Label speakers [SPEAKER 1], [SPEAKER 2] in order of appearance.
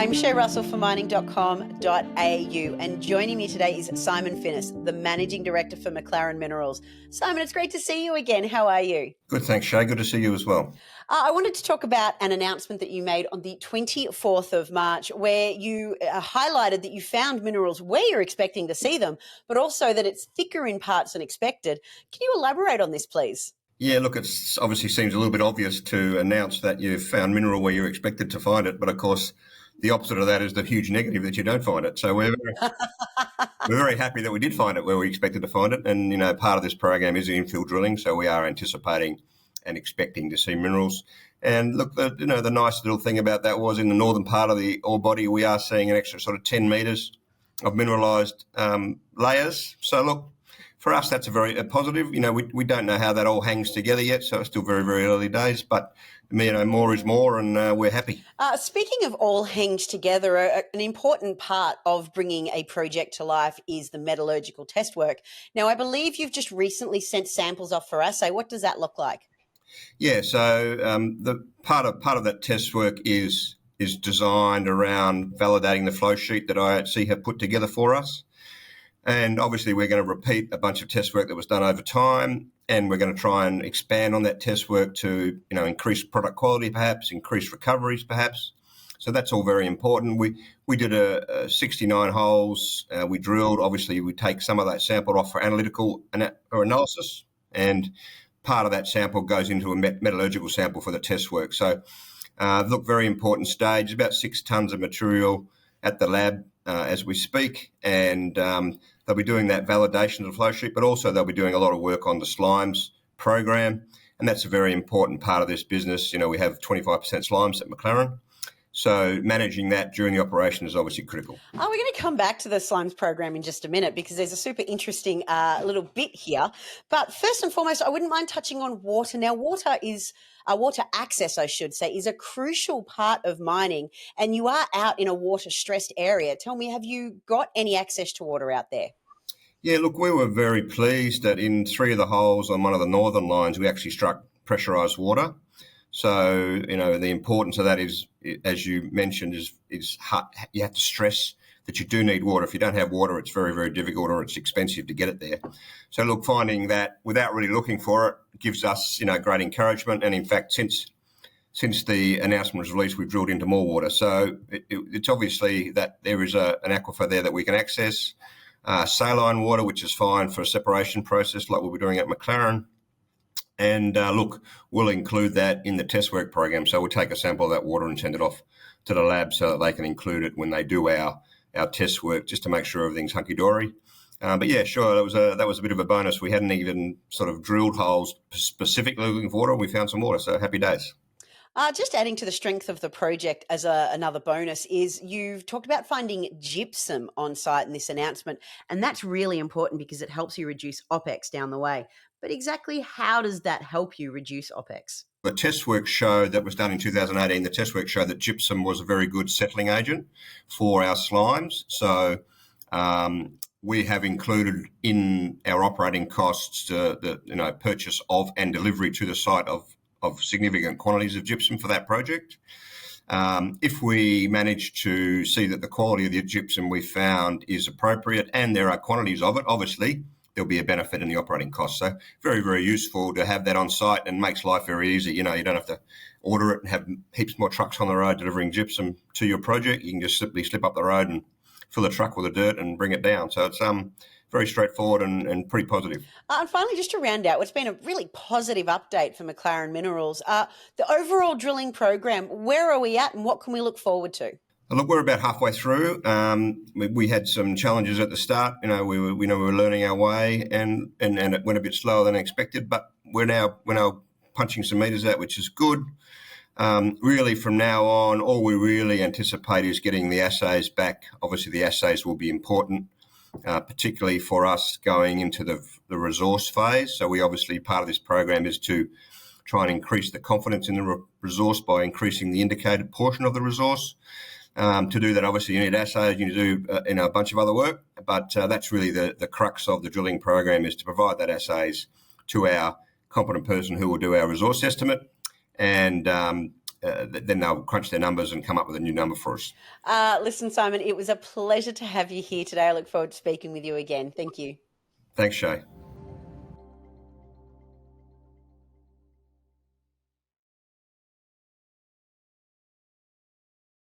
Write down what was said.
[SPEAKER 1] I'm Shae Russell for mining.com.au, and joining me today is Simon Finnis, the Managing Director for McLaren Minerals. Simon, it's great to see you again. How are you?
[SPEAKER 2] Good, thanks, Shae. Good to see you as well.
[SPEAKER 1] I wanted to talk about an announcement that you made on the 24th of March where you highlighted that you found minerals where you're expecting to see them, but also that it's thicker in parts than expected. Can you elaborate on this, please?
[SPEAKER 2] Yeah, look, it obviously seems a little bit obvious to announce that you've found mineral where you're expected to find it, but of course the opposite of that is the huge negative that you don't find it. So we're very happy that we did find it where we expected to find it, and part of this program is infill drilling, so we are anticipating and expecting to see minerals. And look, the nice little thing about that was in the northern part of the ore body, we are seeing an extra sort of 10 metres of mineralised layers. So look, for us, that's a very positive. We don't know how that all hangs together yet, so it's still very, very early days. But more is more, and we're happy.
[SPEAKER 1] Speaking of all hanged together, an important part of bringing a project to life is the metallurgical test work. Now, I believe you've just recently sent samples off for assay. What does that look like?
[SPEAKER 2] Yeah, so the part of that test work is designed around validating the flow sheet that IHC have put together for us. And obviously we're going to repeat a bunch of test work that was done over time, and we're going to try and expand on that test work to, increase product quality perhaps, increase recoveries perhaps. So that's all very important. We did a 69 holes. We drilled. Obviously we take some of that sample off for analytical or analysis, and part of that sample goes into a metallurgical sample for the test work. So look, very important stage, about 6 tonnes of material at the lab as we speak, and they'll be doing that validation of the flow sheet, but also they'll be doing a lot of work on the slimes program, and that's a very important part of this business. We have 25% slimes at McLaren, so managing that during the operation is obviously critical.
[SPEAKER 1] We're going to come back to the slimes program in just a minute because there's a super interesting little bit here. But first and foremost, I wouldn't mind touching on water. Now, water access, I should say, is a crucial part of mining, and you are out in a water-stressed area. Tell me, have you got any access to water out there?
[SPEAKER 2] Yeah, look, we were very pleased that in 3 of the holes on one of the northern lines, we actually struck pressurised water. So, the importance of that is, as you mentioned, is you have to stress that you do need water. If you don't have water, it's very, very difficult, or it's expensive to get it there. So, look, finding that without really looking for it gives us, great encouragement. And in fact, since the announcement was released, we've drilled into more water. So it's obviously that there is an aquifer there that we can access. Saline water, which is fine for a separation process like we were doing at McLaren. And look, we'll include that in the test work program. So we'll take a sample of that water and send it off to the lab so that they can include it when they do our test work, just to make sure everything's hunky-dory. But yeah, sure, that was a bit of a bonus. We hadn't even sort of drilled holes specifically looking for water, and we found some water, so happy days.
[SPEAKER 1] Just adding to the strength of the project as another bonus is you've talked about finding gypsum on site in this announcement, and that's really important because it helps you reduce OPEX down the way. But exactly how does that help you reduce OPEX?
[SPEAKER 2] The test work showed, that was done in 2018, the test work showed that gypsum was a very good settling agent for our slimes. So we have included in our operating costs the purchase of and delivery to the site of significant quantities of gypsum for that project. If we manage to see that the quality of the gypsum we found is appropriate and there are quantities of it, obviously there'll be a benefit in the operating costs. So very, very useful to have that on site, and makes life very easy. You don't have to order it and have heaps more trucks on the road delivering gypsum to your project. You can just simply slip up the road and fill the truck with the dirt and bring it down. So it's very straightforward and pretty positive.
[SPEAKER 1] And finally, just to round out, what's been a really positive update for McLaren Minerals, the overall drilling program, where are we at and what can we look forward to?
[SPEAKER 2] Look, we're about halfway through. We had some challenges at the start. We were learning our way, and it went a bit slower than expected. But we're now punching some meters out, which is good. Really, from now on, all we really anticipate is getting the assays back. Obviously, the assays will be important, particularly for us going into the resource phase. So we obviously, part of this program is to try and increase the confidence in the resource by increasing the indicated portion of the resource. To do that, obviously, you need assays, you need to do a bunch of other work, but that's really the crux of the drilling program, is to provide that assays to our competent person who will do our resource estimate, and then they'll crunch their numbers and come up with a new number for us.
[SPEAKER 1] Listen, Simon, it was a pleasure to have you here today. I look forward to speaking with you again. Thank you.
[SPEAKER 2] Thanks, Shae.